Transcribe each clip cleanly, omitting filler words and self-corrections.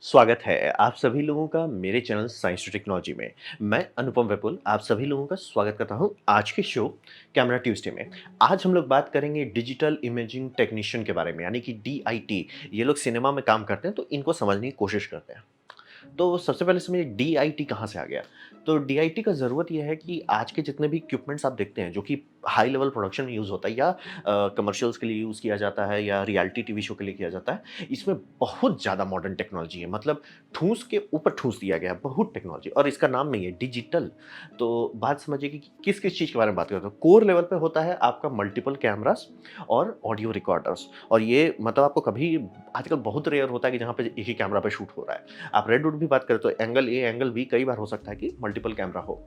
स्वागत है आप सभी लोगों का मेरे चैनल साइंस टू टेक्नोलॉजी में। मैं अनुपम विपुल आप सभी लोगों का स्वागत करता हूं आज के शो कैमरा ट्यूसडे में। आज हम लोग बात करेंगे डिजिटल इमेजिंग टेक्नीशियन के बारे में यानी कि डीआईटी। ये लोग सिनेमा में काम करते हैं तो इनको समझने की कोशिश करते हैं। तो सबसे पहले समझिए डीआईटी कहाँ से आ गया? तो डीआईटी का ज़रूरत ये है कि आज के जितने भी इक्विपमेंट्स आप देखते हैं जो कि हाई लेवल प्रोडक्शन में यूज़ होता है या कमर्शियल्स के लिए यूज़ किया जाता है या रियलिटी टीवी शो के लिए किया जाता है, इसमें बहुत ज़्यादा मॉडर्न टेक्नोलॉजी है। मतलब ठूँस के ऊपर ठूँस दिया गया है, बहुत टेक्नोलॉजी और इसका नाम नहीं है डिजिटल। तो बात समझिए कि किस-किस चीज़ के बारे में बात करते हैं। कोर लेवल पे होता है आपका मल्टीपल कैमरास और ऑडियो रिकॉर्डर्स और ये मतलब आपको कभी आजकल बहुत रेयर होता है कि जहाँ पे एक ही कैमरा पे शूट हो रहा है। आप रेडवुड भी बात करें तो एंगल ए, एंगल बी कई बार हो सकता है कि मल्टीपल कैमरा हो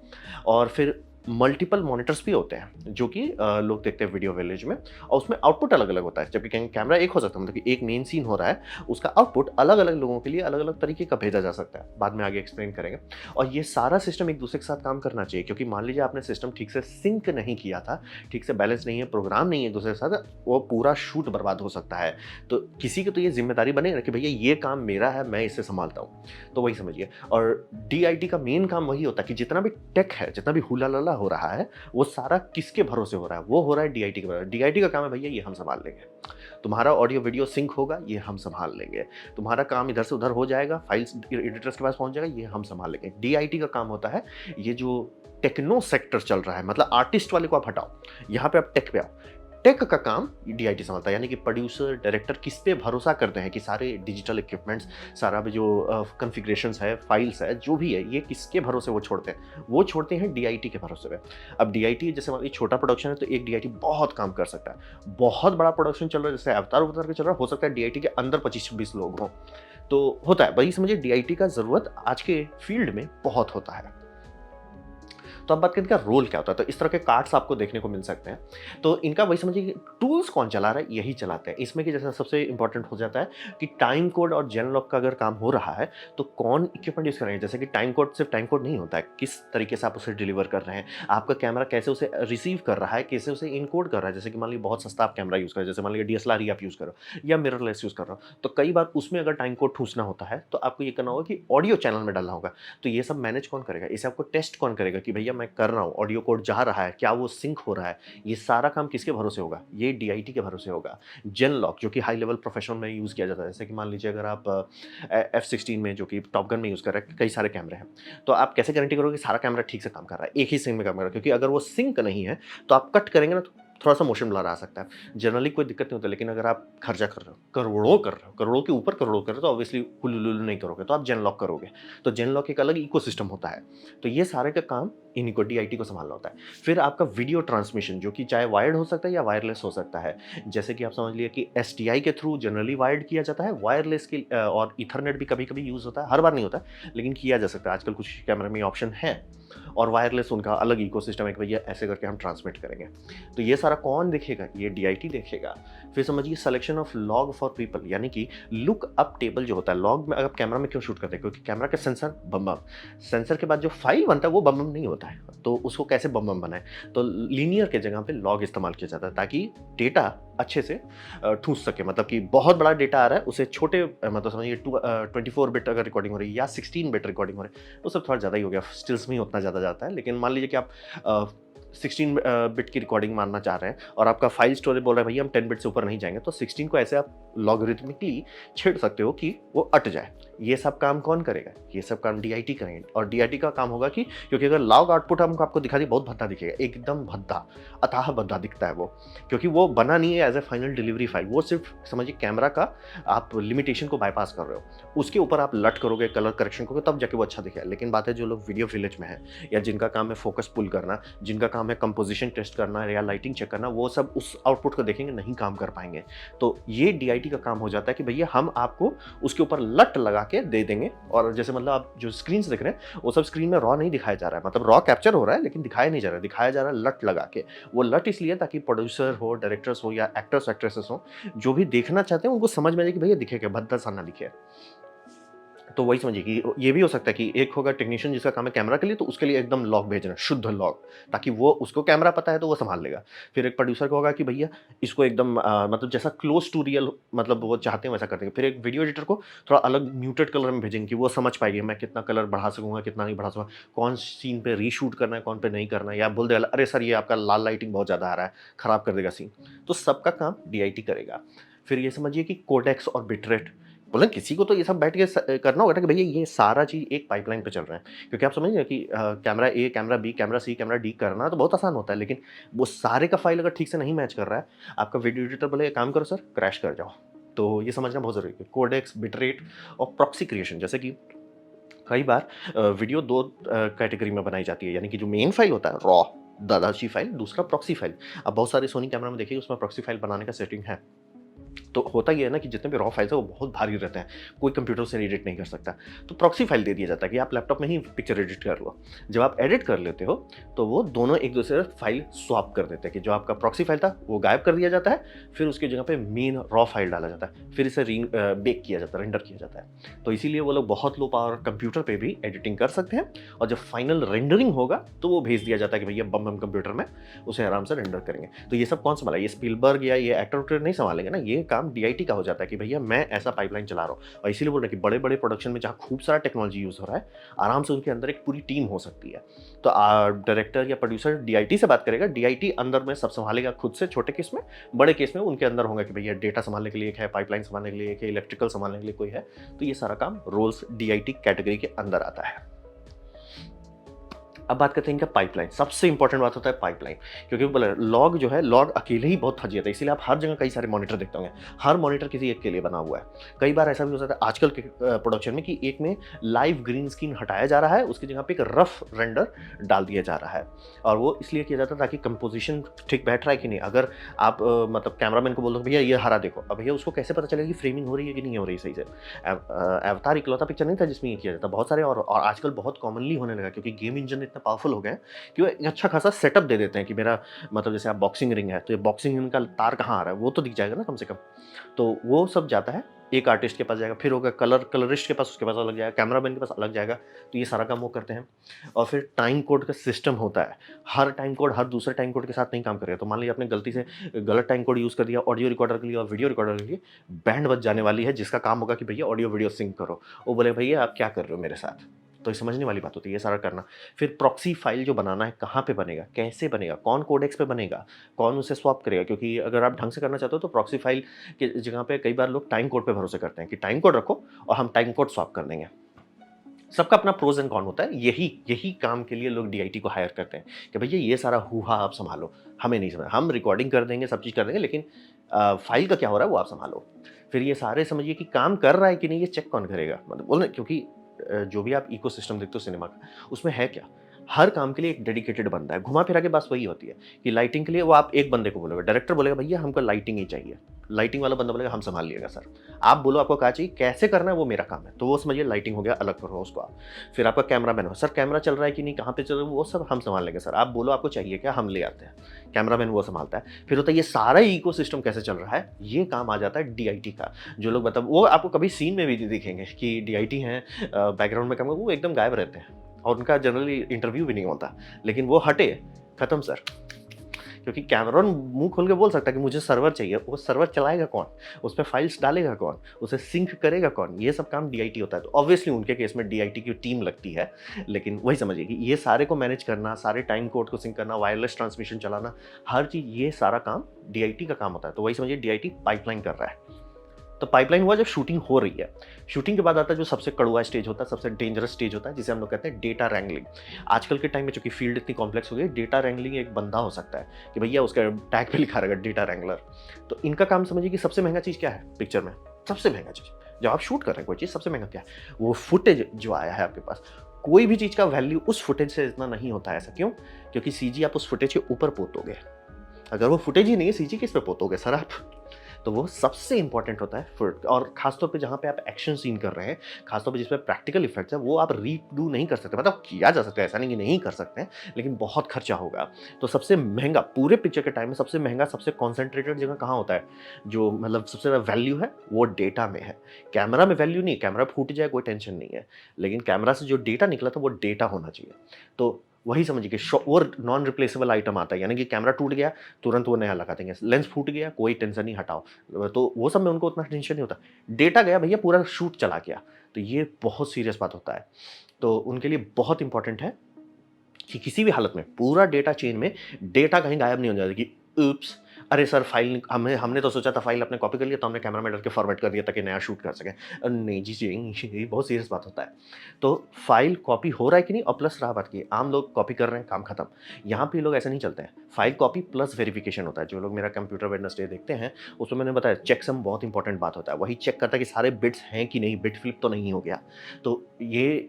और फिर मल्टीपल मॉनिटर्स भी होते हैं जो कि लोग देखते हैं वीडियो विलेज में और उसमें आउटपुट अलग-अलग होता है। जबकि कैमरा एक हो सकता है मतलब कि एक मेन सीन हो रहा है, उसका आउटपुट अलग-अलग लोगों के लिए अलग-अलग तरीके का भेजा जा सकता है। बाद में आगे एक्सप्लेन करेंगे और ये सारा सिस्टम एक दूसरे के साथ काम करना चाहिए क्योंकि मान लीजिए आपने सिस्टम ठीक से सिंक नहीं किया था, ठीक से बैलेंस नहीं है, प्रोग्राम नहीं है एक दूसरे के साथ, वो पूरा शूट बर्बाद हो सकता है। तो किसी की तो ये ज़िम्मेदारी बनेगा कि भैया ये काम मेरा है, मैं इसे सँभालता हूँ। तो वही समझिए और डीआईटी का मेन काम वही होता है कि जितना भी टेक है, जितना भी हुला-लला हो रहा है, वो सारा किसके भरोसे हो रहा है? वो हो रहा है डीआईटी के भरोसे। डीआईटी का काम है भैया ये हम सँभाल लेंगे। तुम्हारा ऑडियो वीडियो सिंक होगा, ये हम सँभाल लेंगे। तुम्हारा काम इधर से उधर हो जाएगा, फाइल्स एडिटर्स के पास पहुँच जाएगा, ये हम सँभाल लेंगे। डीआईटी का काम होता है ये जो टेक्नो सेक्टर चल रहा है मतलब आर्टिस्ट वाले को आप हटाओ, यहाँ पे आप टेक पे आओ। टेक का काम डीआईटी संभालता है यानी कि प्रोड्यूसर, डायरेक्टर किस पे भरोसा करते हैं कि सारे डिजिटल इक्विपमेंट्स, सारा भी जो कॉन्फ़िगरेशंस है, फाइल्स है, जो भी है, ये किसके भरोसे वो छोड़ते हैं? वो छोड़ते हैं डीआईटी के भरोसे पे। अब डीआईटी जैसे मान लीजिए छोटा प्रोडक्शन है तो एक डीआईटी बहुत काम कर सकता है। बहुत बड़ा प्रोडक्शन चल रहा है जैसे अवतार-वतार का चल रहा है, हो सकता है डीआईटी के अंदर 25-26 लोग हों। तो होता है, वही समझिए डीआईटी का ज़रूरत आज के फील्ड में बहुत होता है। तो अब बात करें इनका रोल क्या होता है, तो इस तरह के कार्ड्स आपको देखने को मिल सकते हैं। तो इनका वही समझिए कि टूल्स कौन चला रहा है, यही चलाते हैं। इसमें कि जैसे सबसे इंपॉर्टेंट हो जाता है कि टाइम कोड और जेन लॉक का अगर काम हो रहा है, तो कौन इक्विपमेंट यूज़ कर रहे हैं। जैसे कि टाइम कोड सिर्फ टाइम कोड नहीं होता है, किस तरीके से आप उसे डिलीवर कर रहे हैं, आपका कैमरा कैसे उसे रिसीव कर रहा है, कैसे उसे इनकोड कर रहा है। जैसे कि मान लीजिए बहुत सस्ता आप कैमरा यूज़ कर रहे हैं, जैसे मान लीजिए डीएसएलआर ही आप यूज़ कर रहे हो या मिररलेस यूज़ कर रहे हो, तो कई बार उसमें अगर टाइम कोड ठूँसना होता है, तो आपको ये करना होगा कि ऑडियो चैनल में डालना होगा। तो ये सब मैनेज कौन करेगा? इसे आपको टेस्ट कौन करेगा कि भैया मैं कर रहा हूँ, ऑडियो कोड जा रहा है, क्या वो सिंक हो रहा है? ये सारा काम किसके भरोसे होगा? ये डीआईटी के भरोसे होगा। जेनलॉक जो कि हाई लेवल प्रोफेशनल में यूज़ किया जाता है। जैसे कि मान लीजिए अगर आप F-16 में जो कि टॉप गन में यूज़ कर रहे हैं, कई सारे कैमरे हैं। तो आप कैसे गारंटी करोगे कि सारा कैमरा ठीक से काम कर रहा है, एक ही सिंक में काम कर रहा है? क्योंकि अगर वो सिंक नहीं है, तो आप कट करेंगे ना तो थोड़ा-सा मोशन ब्लर आ सकता है। जनरली कोई दिक्कत नहीं होता, लेकिन अगर आप खर्चा कर रहे हो, करोड़ों कर रहे हो, करोड़ों के ऊपर करोड़ों कर रहे हो, तो ऑब्वियसली हुलुलुलु नहीं करोगे, तो आप जेनलॉक करोगे। तो जेनलॉक एक अलग इकोसिस्टम होता है। तो ये सारे का काम इन्हीं को डीआईटी को सँभालना होता है। फिर आपका वीडियो ट्रांसमिशन जो कि चाहे वायर्ड हो सकता है या वायरलेस हो सकता है। जैसे कि आप समझ लीजिए कि एसटीआई के थ्रू जनरली वायर्ड किया जाता है, वायरलेस के और ईथरनेट भी कभी-कभी यूज़ होता है, हर बार नहीं होता है, लेकिन किया जा सकता है। आजकल कुछ कैमरे में ये ऑप्शन है और वायरलेस उनका अलग इकोसिस्टम है कि भैया ऐसे करके हम ट्रांसमिट करेंगे। तो ये सारा कौन देखेगा? ये डीआईटी देखेगा। फिर समझिए selection of log for people यानी कि लुक अप टेबल जो होता है, लॉग में अगर कैमरा में क्यों शूट करते हैं? क्योंकि कैमरा का सेंसर बम बम, सेंसर के बाद जो फाइल बनता है वो बम बम नहीं होता है। तो उसको कैसे बम बम बनाएँ? तो लीनियर के जगह पे लॉग इस्तेमाल किया जाता है ताकि डेटा अच्छे से ठूँस सके। मतलब कि बहुत बड़ा डेटा आ रहा है उसे छोटे मतलब समझिए 24 बिट अगर रिकॉर्डिंग हो रही है या 16 बिट रिकॉर्डिंग हो रही है, तो सब थोड़ा ज़्यादा ही हो गया। स्टिल्स में ही उतना ज़्यादा जाता है। लेकिन मान लीजिए कि आप अ, 16 बिट की रिकॉर्डिंग मारना चाह रहे हैं और आपका फाइल स्टोरेज बोल रहा है भैया हम 10 बिट से ऊपर नहीं जाएँगे, तो 16 को ऐसे आप लॉगरिथमिकली छेड़ सकते हो कि वो अट जाए। ये सब काम कौन करेगा? ये सब काम डीआईटी करेंगे और डीआईटी का काम होगा कि क्योंकि अगर लॉग आउटपुट हम आपको दिखा दें बहुत भद्दा दिखेगा, एकदम भद्दा, अथाह भद्दा दिखता है वो। क्योंकि वो बना नहीं है as a final delivery file, वो सिर्फ़ समझिए कैमरा का आप लिमिटेशन को बायपास कर रहे हो। उसके ऊपर आप लट करोगे, कलर करेक्शन करोगे तब जाके वो अच्छा दिखेगा। लेकिन बात है जो लोग वीडियो विलेज में हैं या जिनका काम है फ़ोकस पुल करना, जिनका काम है कंपोज़िशन टेस्ट करना या लाइटिंग चेक करना, वो सब उस आउटपुट को देखेंगे, नहीं काम कर पाएँगे। तो ये डीआईटी का काम हो जाता है कि भैया हम आपको उसके ऊपर लट लगा के दे देंगे और जैसे मतलब आप जो स्क्रीन्स देख रहे हैं, वो सब स्क्रीन में रॉ नहीं दिखाया जा रहा है। मतलब रॉ कैप्चर हो रहा है लेकिन दिखाया नहीं जा रहा है, दिखाया जा रहा है लट लगा के। वो लट इसलिए ताकि प्रोड्यूसर हो, डायरेक्टर्स हो या एक्टर्स एक्ट्रेसेस हो, जो भी देखना चाहते हैं उनको समझ में आ जाए कि भैया दिखे क्या, भद्दा सा ना दिखे। तो वही समझिए कि ये भी हो सकता है कि एक होगा टेक्नीशियन जिसका काम है कैमरा के लिए, तो उसके लिए एकदम लॉग भेजना, शुद्ध लॉग, ताकि वो उसको कैमरा पता है तो वो सँभाल लेगा। फिर एक प्रोड्यूसर का होगा कि भैया इसको एकदम मतलब जैसा क्लोज़ टू रियल मतलब वो चाहते हैं वैसा कर देंगे। फिर एक वीडियो एडिटर को थोड़ा अलग म्यूटेड कलर में भेजेंगे कि वो समझ पाएगी मैं कितना कलर बढ़ा सकूँगा, कितना नहीं बढ़ा सकूँगा, कौन सीन पे रीशूट करना है, कौन पे नहीं करना है, या बोल देगा अरे सर ये आपका लाल लाइटिंग बहुत ज़्यादा आ रहा है, खराब कर देगा सीन। तो सबका काम डीआईटी करेगा। फिर ये समझिए कि कोडेक्स और बिटरेट, बोला किसी को तो ये सब बैठ के करना होगा ना कि भैया ये सारा चीज़ एक पाइपलाइन पे चल रहा है। क्योंकि आप समझ रहे हैं कि camera A, camera B, camera C, camera D करना तो बहुत आसान होता है, लेकिन वो सारे का फाइल अगर ठीक से नहीं मैच कर रहा है, आपका वीडियो एडिटर बोले काम करो सर, क्रैश कर जाओ। तो ये समझना बहुत ज़रूरी है। कोडेक्स, बिटरेट और प्रॉक्सी क्रिएशन, जैसे कि कई बार वीडियो 2 कैटेगरी में बनाई जाती है, यानी कि जो मेन फाइल होता है रॉ दादाजी फाइल, दूसरा प्रॉक्सी फाइल। अब बहुत सारे सोनी कैमरा में देखिए उसमें प्रॉक्सी फाइल बनाने का सेटिंग है। तो होता ये है ना कि जितने भी रॉ फाइल्स हैं वो बहुत भारी रहते हैं, कोई कंप्यूटर से एडिट नहीं कर सकता। तो प्रॉक्सी फाइल दे दिया जाता है कि आप लैपटॉप में ही पिक्चर एडिट कर लो। जब आप एडिट कर लेते हो तो वो दोनों एक दूसरे से फाइल स्वैप कर देते हैं कि जो आपका प्रॉक्सी फाइल था वो गायब कर दिया जाता है, फिर उसकी जगह पे मेन रॉ फाइल डाला जाता है, फिर इसे बेक किया जाता है, रेंडर किया जाता है। तो इसीलिए वो लोग बहुत लो पावर कंप्यूटर पे भी एडिटिंग कर सकते हैं, और जब फाइनल रेंडरिंग होगा तो वो भेज दिया जाता है कि भैया बम बम कंप्यूटर में उसे आराम से रेंडर करेंगे। तो ये सब कौन संभाला? ये स्पीलबर्ग या ये एक्टर उक्टर नहीं संभालेंगे ना, ये काम डीआईटी का हो जाता है कि भैया मैं ऐसा पाइपलाइन चला रहा हूँ। और इसीलिए बोल रहे हैं कि बड़े-बड़े प्रोडक्शन में जहाँ खूब सारा टेक्नोलॉजी यूज़ हो रहा है, आराम से उनके अंदर एक पूरी टीम हो सकती है। तो डायरेक्टर या प्रोड्यूसर डीआईटी से बात करेगा, डीआईटी अंदर में सब संभालेगा खुद से छोटे केस में, बड़े केस में उनके अंदर होगा कि भैया डेटा संभालने के लिए एक है, पाइपलाइन संभालने के लिए एक है, इलेक्ट्रिकल संभालने के लिए कोई है। तो ये सारा काम रोल्स डीआईटी कैटेगरी के अंदर आता है। अब बात करते हैं इनका पाइपलाइन। सबसे इंपॉर्टेंट बात होता है पाइपलाइन, क्योंकि बोला लॉग जो है, लॉग अकेले ही बहुत थक जाता है, इसीलिए आप हर जगह कई सारे मॉनिटर देखते होंगे, हर मॉनिटर किसी एक के लिए बना हुआ है। कई बार ऐसा भी हो सकता है आजकल के प्रोडक्शन में कि एक में लाइव ग्रीन स्क्रीन हटाया जा रहा है, उसकी जगह पे एक रफ रेंडर डाल दिया जा रहा है, और वो इसलिए किया जाता है ताकि कंपोजिशन ठीक बैठ रहा है कि नहीं। अगर आप मतलब कैमरामैन को बोल दो भैया ये हरा देखो, अब भैया उसको कैसे पता चलेगा कि फ्रेमिंग हो रही है कि नहीं हो रही सही से। अवतार इकलौता पिक्चर नहीं था जिसमें ये किया जाता, बहुत सारे और आजकल बहुत कॉमनली होने लगा, क्योंकि गेम इंजन इतने पावरफुल हो गए हैं कि वो एक अच्छा खासा सेटअप दे देते हैं कि मेरा मतलब जैसे आप बॉक्सिंग रिंग है तो ये बॉक्सिंग रिंग का तार कहाँ आ रहा है वो तो दिख जाएगा ना कम से कम। तो वो सब जाता है एक आर्टिस्ट के पास जाएगा, फिर होगा कलरिस्ट के पास, उसके पास अलग जाएगा, कैमरामैन के पास अलग जाएगा। तो ये सारा काम वो करते हैं। और फिर टाइम कोड का सिस्टम होता है, हर टाइम कोड हर दूसरे टाइम कोड के साथ नहीं काम करेगा। तो मान लीजिए आपने गलती से गलत टाइम कोड यूज़ कर दिया ऑडियो रिकॉर्डर के लिए और वीडियो रिकॉर्डर के लिए, बैंड बज जाने वाली है जिसका काम होगा कि भैया ऑडियो वीडियो सिंक करो। वो बोले भैया आप क्या कर रहे हो मेरे साथ। तो ये समझने वाली बात होती है ये सारा करना। फिर प्रॉक्सी फाइल जो बनाना है कहाँ पे बनेगा, कैसे बनेगा, कौन कोडेक्स पे बनेगा, कौन उसे स्वैप करेगा, क्योंकि अगर आप ढंग से करना चाहते हो तो प्रॉक्सी फाइल की जगह पे कई बार लोग टाइम कोड पे भरोसे करते हैं कि टाइम कोड रखो और हम टाइम कोड स्वैप कर देंगे। सबका अपना प्रोज एंड कॉन होता है। यही यही काम के लिए लोग डीआईटी को हायर करते हैं कि भैया ये सारा हुआ आप संभालो, हमें नहीं समझ, हम रिकॉर्डिंग कर देंगे, सब चीज़ कर देंगे, लेकिन फाइल का क्या हो रहा है वो आप संभालो। फिर ये सारे समझिए कि काम कर रहा है कि नहीं ये चेक कौन करेगा, मतलब बोल क्योंकि जो भी आप इकोसिस्टम देखते हो सिनेमा का, उसमें है क्या, हर काम के लिए एक डेडिकेटेड बंदा है। घुमा फिरा के बात वही होती है कि लाइटिंग के लिए वो आप एक बंदे को बोलोगे, डायरेक्टर बोलेगा भैया हमको लाइटिंग ही चाहिए, लाइटिंग वाला बंदा बोलेगा हम संभाल लिएगा सर, आप बोलो आपको क्या चाहिए, कैसे करना है वो मेरा काम है। तो वो समझिए लाइटिंग हो गया, अलग करो उसको आप। फिर आपका कैमरामैन हो, सर कैमरा चल रहा है कि नहीं, कहाँ पे चल रहा है, वो सब हम संभाल लेंगे सर, आप बोलो आपको चाहिए क्या, हम ले आते हैं। कैमरामैन वो संभालता है। फिर होता है ये सारा इकोसिस्टम कैसे चल रहा है, ये काम आ जाता है डीआईटी का। जो लोग मतलब वो आपको कभी सीन में भी नहीं दिखेंगे कि डीआईटी हैं बैकग्राउंड में काम, वो एकदम गायब रहते हैं और उनका जनरली इंटरव्यू भी नहीं होता, लेकिन वो हटे खत्म सर। क्योंकि कैमरॉन मुंह खोल के बोल सकता है कि मुझे सर्वर चाहिए, वो सर्वर चलाएगा कौन, उस पर फाइल्स डालेगा कौन, उसे सिंक करेगा कौन, ये सब काम डीआईटी होता है। तो ऑब्वियसली उनके केस में डीआईटी की टीम लगती है, लेकिन वही समझिए कि ये सारे को मैनेज करना, सारे टाइम कोड को सिंक करना, वायरलेस ट्रांसमिशन चलाना, हर चीज़ ये सारा काम डीआईटी का काम होता है। तो वही समझिए डीआईटी पाइपलाइन कर रहा है। तो पाइपलाइन हुआ जब शूटिंग हो रही है। शूटिंग के बाद आता है जो सबसे कड़वा स्टेज होता है, सबसे डेंजरस स्टेज होता है, जिसे हम लोग कहते हैं डेटा रैंगलिंग। आजकल के टाइम में चूंकि फील्ड इतनी कॉम्प्लेक्स हो गई, डेटा रैंगलिंग एक बंदा हो सकता है कि भैया उसका टैग पे लिखा रहेगा डेटा रैंगलर। तो इनका काम समझिए कि सबसे महंगा चीज़ क्या है पिक्चर में, सबसे महंगा चीज़ जब आप शूट कर रहे हैं कोई चीज़, सबसे महंगा क्या है, वो फुटेज जो आया है आपके पास। कोई भी चीज़ का वैल्यू उस फुटेज से इतना नहीं होता है। ऐसा क्यों? क्योंकि सीजी आप उस फुटेज के ऊपर पोतोगे, अगर वो फुटेज ही नहीं है सीजी किस पे पोतोगे सर आप। तो वो सबसे इंपॉर्टेंट होता है और खासतौर पे जहाँ पे आप एक्शन सीन कर रहे हैं, खासतौर पे जिसमें प्रैक्टिकल इफेक्ट्स है, वो आप रीडू नहीं कर सकते। मतलब किया जा सकता है, ऐसा नहीं कि नहीं कर सकते हैं, लेकिन बहुत खर्चा होगा। तो सबसे महंगा पूरे पिक्चर के टाइम में सबसे महंगा, सबसे कॉन्सेंट्रेटेड जगह कहाँ होता है, जो मतलब सबसे ज़्यादा वैल्यू है वो डेटा में है। कैमरा में वैल्यू नहीं, कैमरा फूट जाए कोई टेंशन नहीं है, लेकिन कैमरा से जो डेटा निकला था वो डेटा होना चाहिए। तो वही समझिए कि वो नॉन रिप्लेसेबल आइटम आता है, यानी कि कैमरा टूट गया तुरंत वो नया लगा देंगे, लेंस फूट गया कोई टेंशन नहीं, हटाओ। तो वो सब में उनको उतना टेंशन नहीं होता। डेटा गया भैया, पूरा शूट चला गया, तो ये बहुत सीरियस बात होता है। तो उनके लिए बहुत इंपॉर्टेंट है कि किसी भी हालत में पूरा डेटा चेन में डेटा कहीं गायब नहीं हो जाए कि उप्स, अरे सर फाइल हमने तो सोचा था फाइल अपने कॉपी कर लिया, तो हमने कैमरा में डाल के फॉरवर्ड कर दिया ताकि नया शूट कर सकें। नहीं जी जी, ये बहुत सीरियस बात होता है। तो फाइल कॉपी हो रहा है कि नहीं, और प्लस रहा बात की आम लोग कॉपी कर रहे हैं, काम खत्म। यहाँ पे लोग ऐसे नहीं चलते हैं, फाइल कॉपी प्लस वेरिफिकेशन होता है। जो लोग मेरा कंप्यूटर वेडनेसडे देखते हैं उसमें मैंने बताया चेकसम बहुत इंपॉर्टेंट बात होता है, वही चेक करता है कि सारे बिट्स हैं कि नहीं, बिट फ्लिप तो नहीं हो गया। तो ये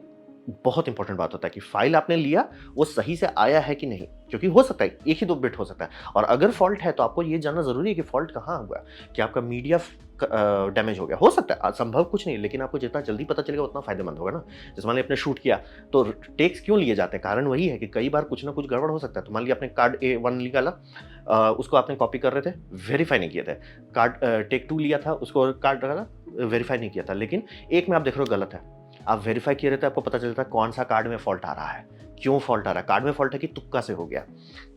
बहुत इंपॉर्टेंट बात होता है कि फाइल आपने लिया वो सही से आया है कि नहीं, क्योंकि हो सकता है एक ही दो बिट हो सकता है, और अगर फॉल्ट है तो आपको ये जानना जरूरी है कि फॉल्ट कहाँ हुआ, कि आपका मीडिया डैमेज हो गया। हो सकता है संभव कुछ नहीं, लेकिन आपको जितना जल्दी पता चलेगा उतना फायदेमंद होगा ना। जैसे मान लिया आपने शूट किया तो टेक्स क्यों लिए जाते हैं, कारण वही है कि कई बार कुछ ना कुछ गड़बड़ हो सकता है। तो मान लिया आपने कार्ड A1 निकाला, उसको आपने कॉपी कर रहे थे, वेरीफाई नहीं किए थे। कार्ड टेक 2 लिया था, उसको कार्ड डाला, वेरीफाई नहीं किया था, लेकिन एक में आप देख रहे हो गलत है, आप वेरीफाई किए रहते हैं, आपको पता चलता है कौन सा कार्ड में फॉल्ट आ रहा है, क्यों फॉल्ट आ रहा है, कार्ड में फॉल्ट है कि तुक्का से हो गया।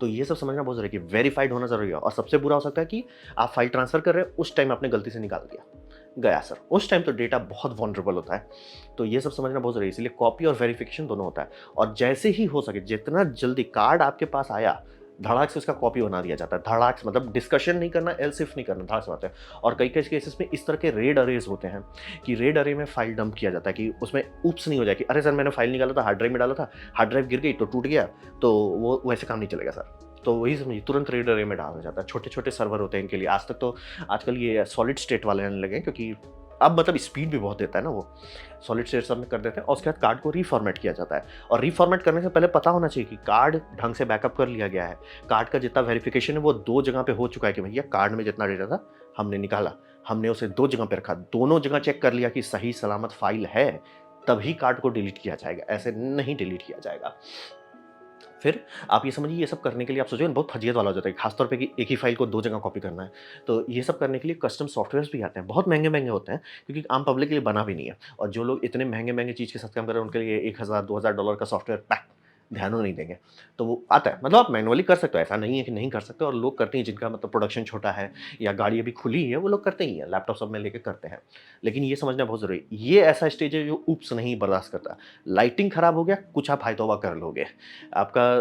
तो ये सब समझना बहुत जरूरी है कि वेरीफाइड होना जरूरी है। और सबसे बुरा हो सकता है कि आप फाइल ट्रांसफर कर रहे हैं, उस टाइम आपने गलती से निकाल दिया, गया सर, उस टाइम तो डेटा बहुत वनरेबल होता है। तो ये सब समझना बहुत जरूरी है, इसलिए कॉपी और वेरिफिकेशन दोनों होता है। और जैसे ही हो सके जितना जल्दी कार्ड आपके पास आया, धड़ाक से उसका कॉपी बना दिया जाता है। धड़ाक से मतलब डिस्कशन नहीं करना, एल्स इफ नहीं करना, धड़ाक से बात है। और कई कई केसेस में इस तरह के रेड अरेज होते हैं कि रेड अरे में फाइल डंप किया जाता है कि उसमें उप्स नहीं हो जाए कि अरे सर मैंने फाइल निकाला था, हार्ड ड्राइव में डाला था, हार्ड ड्राइव गिर गई तो टूट गया, तो वो वैसे काम नहीं चलेगा सर। तो वही समझिए तुरंत रेड अरे में डाला जाता है। छोटे छोटे सर्वर होते हैं इनके लिए, आज तक तो आजकल ये सॉलिड स्टेट वाले आने लगे हैं, क्योंकि अब मतलब स्पीड भी बहुत देता है ना, वो सॉलिड स्टेट सब में कर देते हैं। और उसके बाद कार्ड को रीफॉर्मेट किया जाता है, और रीफॉर्मेट करने से पहले पता होना चाहिए कि कार्ड ढंग से बैकअप कर लिया गया है, कार्ड का जितना वेरिफिकेशन है वो 2 जगह पे हो चुका है कि भैया कार्ड में जितना डेटा था हमने निकाला, हमने उसे 2 जगह पे रखा, दोनों जगह चेक कर लिया कि सही सलामत फाइल है, तभी कार्ड को डिलीट किया जाएगा, ऐसे नहीं डिलीट किया जाएगा। फिर आप ये समझिए, ये सब करने के लिए आप सोचो बहुत फजीयत वाला हो जाता है, खासतौर पे कि एक ही फाइल को 2 जगह कॉपी करना है। तो ये सब करने के लिए कस्टम सॉफ्टवेयर्स भी आते हैं, बहुत महंगे-महंगे होते हैं, क्योंकि आम पब्लिक के लिए बना भी नहीं है। और जो लोग इतने महंगे-महंगे चीज़ के साथ काम कर रहे हैं, उनके लिए $1000-2000 का सॉफ्टवेयर पैक ध्यान नहीं देंगे। तो वो आता है, मतलब आप मैनुअली कर सकते हो, ऐसा नहीं है कि नहीं कर सकते, और लोग करते हैं जिनका मतलब प्रोडक्शन छोटा है या गाड़ी अभी खुली है, वो लोग करते ही हैं, लैपटॉप सब में लेके करते हैं। लेकिन ये समझना बहुत ज़रूरी है, ये ऐसा स्टेज है जो ऊप्स नहीं बर्दाश्त करता। लाइटिंग खराब हो गया, कुछ आप हाय-तौबा कर लोगे। आपका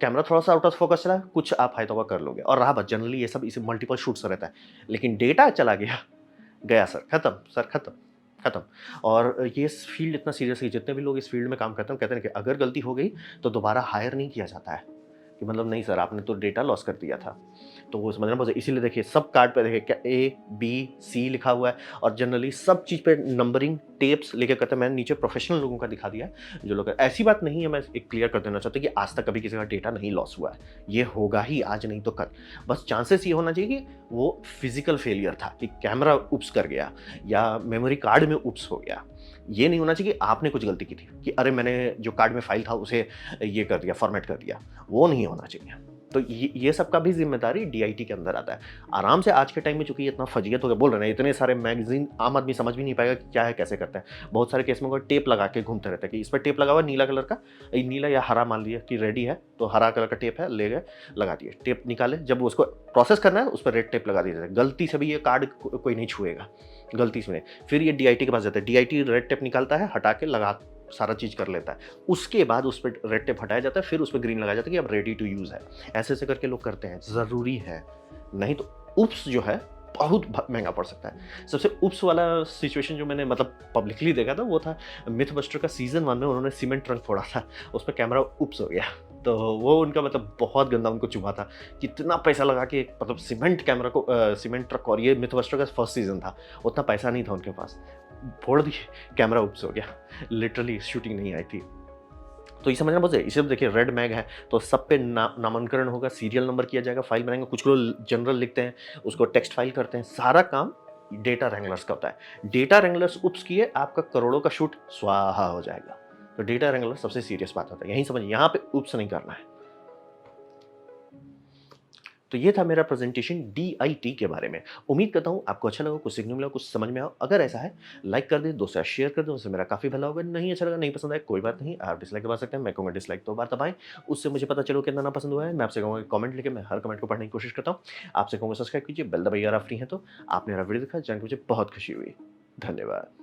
कैमरा थोड़ा-सा आउट ऑफ फोकस चला, कुछ आप हाय-तौबा कर लोगे, और रहा बात जनरली ये सब इसे मल्टीपल शूट्स रहता है। लेकिन डेटा चला गया, गया सर, खत्म सर, खत्म, खत्म। और ये इस फील्ड इतना सीरियस है, जितने भी लोग इस फील्ड में काम करते हैं, कहते हैं कि अगर गलती हो गई तो दोबारा हायर नहीं किया जाता है, कि मतलब नहीं सर आपने तो डेटा लॉस कर दिया था। तो वो समझना बहुत, इसीलिए देखिए सब कार्ड पे देखिए क्या A, B, C लिखा हुआ है, और जनरली सब चीज़ पे नंबरिंग टेप्स लेके करते हैं। मैंने नीचे प्रोफेशनल लोगों का दिखा दिया है जो लोग, ऐसी बात नहीं है, मैं एक क्लियर कर देना चाहता हूँ कि आज तक कभी किसी का डेटा नहीं लॉस हुआ है, ये होगा ही आज नहीं तो कल। बस चांसेस ये होना चाहिए कि वो फिजिकल फेलियर था, कि कैमरा उप्स कर गया या मेमोरी कार्ड में उप्स हो गया। ये नहीं होना चाहिए कि आपने कुछ गलती की थी, कि अरे मैंने जो कार्ड में फाइल था उसे ये कर दिया, फॉर्मेट कर दिया, वो नहीं होना चाहिए। तो ये सब का भी जिम्मेदारी DIT के अंदर आता है। आराम से आज के टाइम में, चूंकि ये इतना फजीयत हो गया, बोल रहे हैं इतने सारे मैगजीन, आम आदमी समझ भी नहीं पाएगा कि क्या है, कैसे करते हैं। बहुत सारे केस में वो टेप लगा के घूमते रहते हैं कि इस पर टेप लगा हुआ नीला कलर का, नीला या हरा मान लिया कि रेडी है, तो हरा कलर का टेप है, ले गए लगा दिए, टेप निकाले, जब उसको प्रोसेस करना है उस पर रेड टेप लगा दिया। गलती से भी ये कार्ड कोई नहीं छुएगा, गलती से नहीं। फिर ये DIT के पास जाता है, DIT रेड टेप निकालता है, हटा के लगा सारा चीज़ कर लेता है। उसके बाद उस पर रेड टेप हटाया जाता है, फिर उस पर ग्रीन लगाया जाता है कि अब रेडी टू यूज़ है। ऐसे ऐसे करके लोग करते हैं, ज़रूरी है, नहीं तो उप्स जो है बहुत महंगा पड़ सकता है। सबसे उप्स वाला सिचुएशन जो मैंने मतलब पब्लिकली देखा था, वो था मिथबस्टर का सीजन 1 में उन्होंने सीमेंट ट्रक फोड़ा था, उस पर कैमरा उप्स हो गया। तो वो उनका मतलब बहुत गंदा उनको चुभा था, कितना पैसा लगा के मतलब सीमेंट कैमरा को सीमेंट ट्रक, और ये मिथबस्टर का फर्स्ट सीजन था, उतना पैसा नहीं था उनके पास, फोड़ दिए, कैमरा उप्स हो गया, लिटरली शूटिंग नहीं आई थी। तो ये समझना बहुत है। इसे देखिए रेड मैग है, तो सब पे नामांकन होगा, सीरियल नंबर किया जाएगा, फाइल बनाएँगे, कुछ लोग जनरल लिखते हैं, उसको टेक्स्ट फाइल करते हैं, सारा काम डेटा रैंगलर्स का होता है। डेटा रैंगलर्स ऊप्स किए, आपका करोड़ों का शूट स्वाहा हो जाएगा। तो डेटा रैंगलर सबसे सीरियस बात होता है, यही समझिए, यहाँ पे ऊप्स नहीं करना है। तो ये था मेरा प्रेजेंटेशन डीआईटी के बारे में। उम्मीद करता हूँ आपको अच्छा लगा, कुछ सीखने को मिला, कुछ समझ में आया। अगर ऐसा है, लाइक कर दें, दोस्तों के साथ शेयर कर दें, उससे मेरा काफ़ी भला होगा। नहीं अच्छा लगा, नहीं पसंद आया, कोई बात नहीं, आप डिसलाइक दबा सकते हैं। मैं कहूँगा डिसलाइक 2 बार दबाएँ, उससे मुझे पता चले कितना नापसंद हुआ है। मैं आपसे कहूँगा कि कमेंट लिखें, मैं हर कमेंट को पढ़ने की कोशिश करता हूँ। आपसे कहूँगा सब्सक्राइब कीजिए, बेल दबाइए अगर आप फ्री हैं तो। आपने मेरा वीडियो देखा, जान के मुझे बहुत खुशी हुई। धन्यवाद।